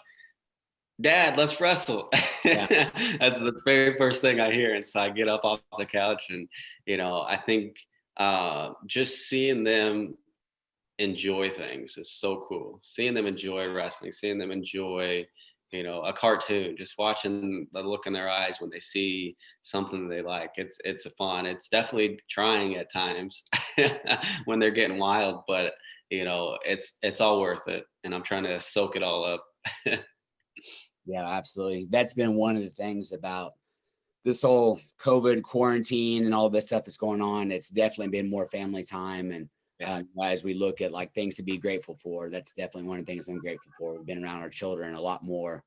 [SPEAKER 2] Dad, let's wrestle. Yeah. That's the very first thing I hear. And so I get up off the couch and, I think just seeing them enjoy things is so cool. Seeing them enjoy wrestling, seeing them enjoy, a cartoon, just watching the look in their eyes when they see something they like. It's fun. It's definitely trying at times when they're getting wild, but it's all worth it. And I'm trying to soak it all up.
[SPEAKER 1] Yeah, absolutely. That's been one of the things about this whole COVID quarantine and all this stuff that's going on. It's definitely been more family time. And as we look at like things to be grateful for, that's definitely one of the things I'm grateful for. We've been around our children a lot more.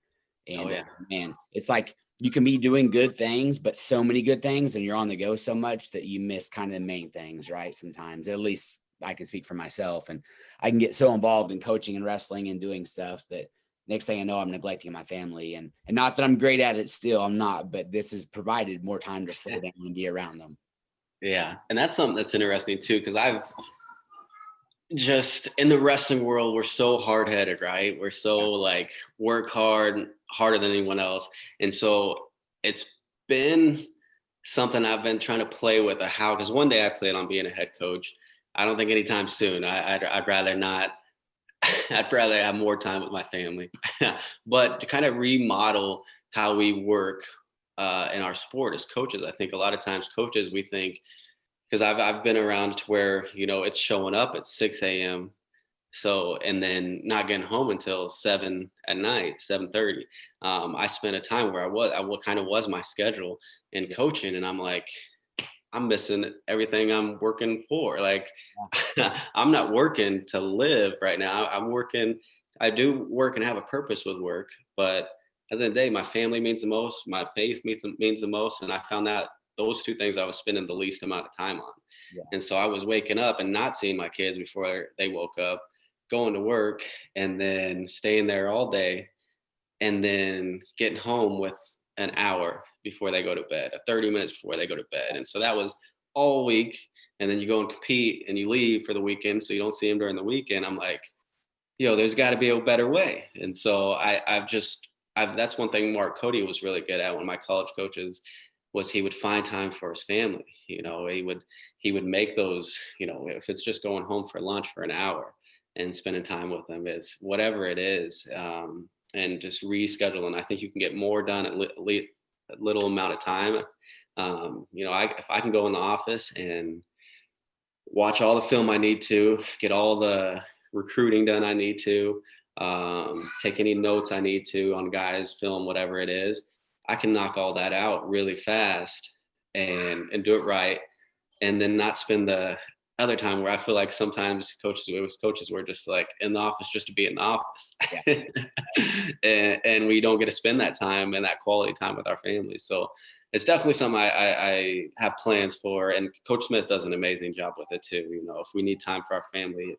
[SPEAKER 1] And man, it's like you can be doing good things, but so many good things, and you're on the go so much that you miss kind of the main things, right? Sometimes, at least I can speak for myself, and I can get so involved in coaching and wrestling and doing stuff that next thing I know, I'm neglecting my family, and not that I'm great at it still, I'm not, but this has provided more time to slow down and be around them.
[SPEAKER 2] Yeah. And that's something that's interesting too, because I've just in the wrestling world, we're so hard-headed, right? We're so like work hard, harder than anyone else. And so it's been something I've been trying to play with because one day I plan on being a head coach. I don't think anytime soon. I'd rather not. I'd rather have more time with my family. But to kind of remodel how we work in our sport as coaches, I think a lot of times coaches, we think, because I've been around to where, it's showing up at 6 a.m. So, and then not getting home until 7 at night, 7:30. I spent a time where I kind of was my schedule in coaching, and I'm like, I'm missing everything I'm working for. Like, I'm not working to live right now. I do work and have a purpose with work, but at the end of the day, my family means the most, my faith means the most. And I found that those two things I was spending the least amount of time on. Yeah. And so I was waking up and not seeing my kids before they woke up, going to work, and then staying there all day, and then getting home with an hour before they go to bed, 30 minutes before they go to bed. And so that was all week. And then you go and compete and you leave for the weekend, so you don't see them during the weekend. I'm like, there's got to be a better way. And so that's one thing Mark Cody was really good at, one of my college coaches, was he would find time for his family. He would make those, if it's just going home for lunch for an hour and spending time with them, it's whatever it is, and just rescheduling. I think you can get more done at little amount of time. If I can go in the office and watch all the film I need to, get all the recruiting done I need to, take any notes I need to on guys, film, whatever it is, I can knock all that out really fast and do it right, and then not spend the other time where I feel like sometimes coaches were just like in the office just to be in the office. Yeah. and we don't get to spend that time and that quality time with our families. So it's definitely something I have plans for, and Coach Smith does an amazing job with it too. If we need time for our family,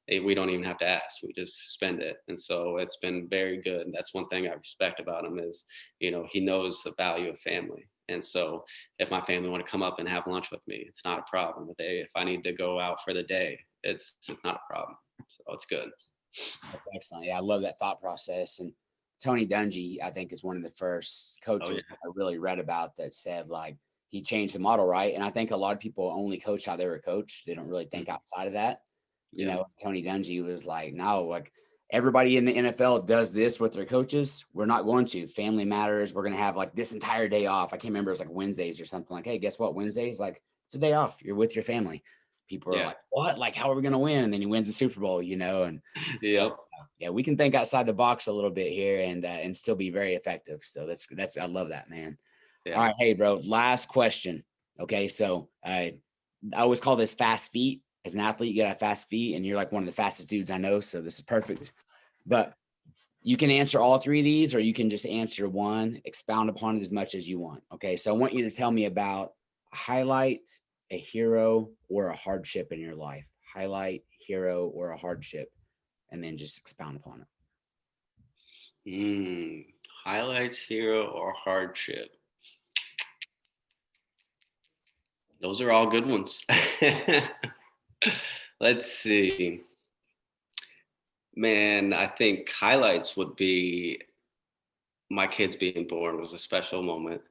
[SPEAKER 2] we don't even have to ask, we just spend it. And so it's been very good. And that's one thing I respect about him is, he knows the value of family. And so if my family want to come up and have lunch with me, it's not a problem. If I need to go out for the day, it's not a problem. So it's good.
[SPEAKER 1] That's excellent. Yeah, I love that thought process. And Tony Dungy, I think, is one of the first coaches I really read about that said, like, he changed the model, right? And I think a lot of people only coach how they were coached. They don't really think outside of that. Tony Dungy was like, no, like everybody in the NFL does this with their coaches. We're not going to. Family matters. We're going to have like this entire day off. I can't remember. It was like Wednesdays or something. Like, hey, guess what? Wednesdays, like, it's a day off. You're with your family. People are like, what? Like, how are we going to win? And then he wins the Super Bowl, you know? And
[SPEAKER 2] Yep.
[SPEAKER 1] yeah, we can think outside the box a little bit here and still be very effective. So that's I love that, man.
[SPEAKER 2] Yeah.
[SPEAKER 1] All right, hey, bro. Last question. Okay, so I always call this fast feet. As an athlete, you got to have fast feet, and you're like one of the fastest dudes I know. So this is perfect. But you can answer all three of these, or you can just answer one, expound upon it as much as you want. Okay, so I want you to tell me about a highlight, a hero, or a hardship in your life. Highlight, hero, or a hardship, and then just expound upon it.
[SPEAKER 2] Highlights, hero, or hardship. Those are all good ones. Let's see. Man, I think highlights would be my kids being born was a special moment.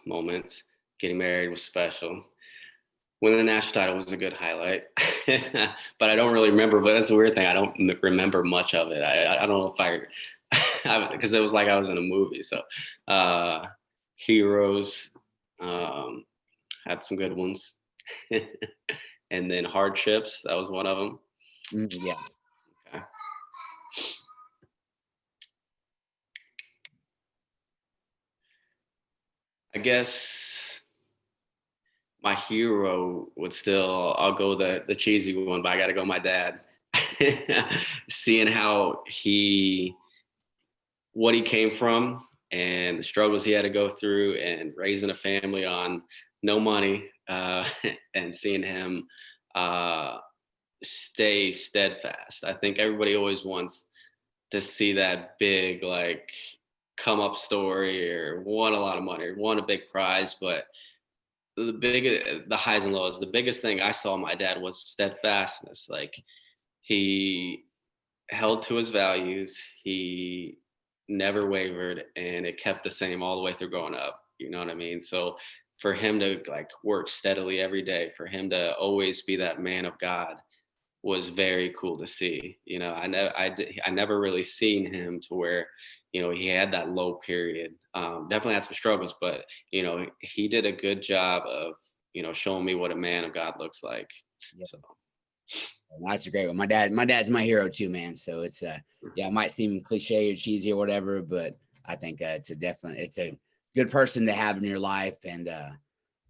[SPEAKER 2] Moments. Getting married was special. Winning the national title was a good highlight. But I don't really remember. But that's the weird thing. I don't remember much of it. I don't know if because it was like I was in a movie. So heroes, had some good ones. And then hardships, that was one of them.
[SPEAKER 1] Yeah.
[SPEAKER 2] Okay. I guess my hero would still, I'll go the cheesy one, but I got to go my dad. Seeing how what he came from and the struggles he had to go through and raising a family on no money, and seeing him stay steadfast. I think everybody always wants to see that big, like, come up story or won a lot of money or won a big prize, but the highs and lows, the biggest thing I saw my dad was steadfastness. Like, he held to his values, he never wavered, and it kept the same all the way through growing up. You know what I mean? So for him to like work steadily every day, for him to always be that man of God was very cool to see. You know, I never really seen him to where, you know, he had that low period. Definitely had some struggles, but you know, he did a good job of, you know, showing me what a man of God looks like.
[SPEAKER 1] Yep.
[SPEAKER 2] So
[SPEAKER 1] That's a great one. My dad's my hero too, man. So it's it might seem cliche or cheesy or whatever, but I think it's a good person to have in your life. And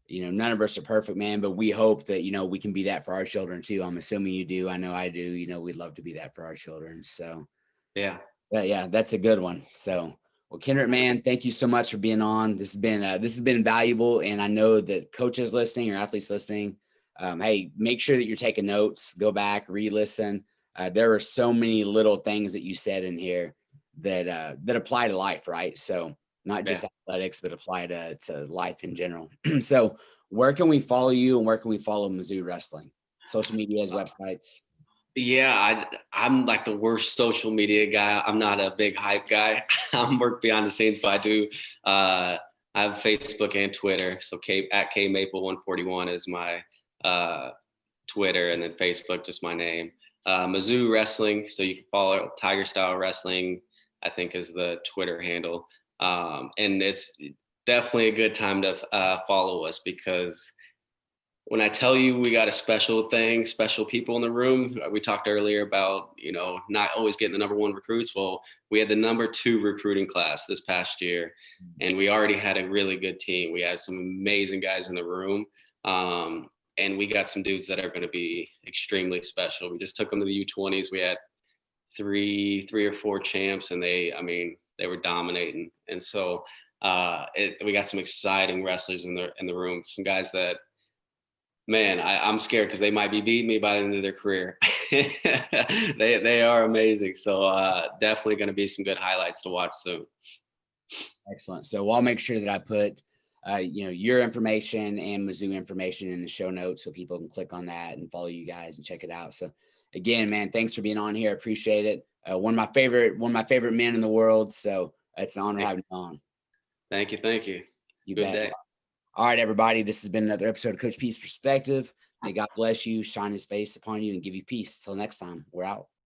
[SPEAKER 1] you know, none of us are perfect, man, but we hope that, you know, we can be that for our children too. I'm assuming you do. I know I do. You know, we'd love to be that for our children. So
[SPEAKER 2] yeah.
[SPEAKER 1] yeah, that's a good one. So, well, Kendric, man, thank you so much for being on. This has been valuable, and I know that coaches listening or athletes listening, hey, make sure that you're taking notes. Go back, re-listen. There are so many little things that you said in here that apply to life, right? So not just athletics, but apply to life in general. So, where can we follow you, and where can we follow Mizzou Wrestling? Social medias, websites.
[SPEAKER 2] Yeah, I'm like the worst social media guy. I'm not a big hype guy. I'm work behind the scenes, but I do. I have Facebook and Twitter. So at K Maple 141 is my Twitter, and then Facebook just my name. Mizzou Wrestling. So you can follow Tiger Style Wrestling, I think, is the Twitter handle. And it's definitely a good time to follow us, because when I tell you we got a special people in the room, we talked earlier about, you know, not always getting the number one recruits. Well, we had the number 2 recruiting class this past year, and we already had a really good team. We had some amazing guys in the room. And we got some dudes that are going to be extremely special. We just took them to the U20s. We had three or four champs, and they were dominating. And so we got some exciting wrestlers in the room, some guys that, man, I'm scared because they might be beating me by the end of their career. They are amazing. So definitely going to be some good highlights to watch soon.
[SPEAKER 1] Excellent. So I'll make sure that I put, you know, your information and Mizzou information in the show notes so people can click on that and follow you guys and check it out. So again, man, thanks for being on here. I appreciate it. One of my favorite men in the world. So it's an honor having you on.
[SPEAKER 2] Thank you.
[SPEAKER 1] You
[SPEAKER 2] Good
[SPEAKER 1] bet.
[SPEAKER 2] day.
[SPEAKER 1] All right, everybody. This has been another episode of Coach Peace Perspective. May God bless you, shine his face upon you, and give you peace. Till next time, we're out.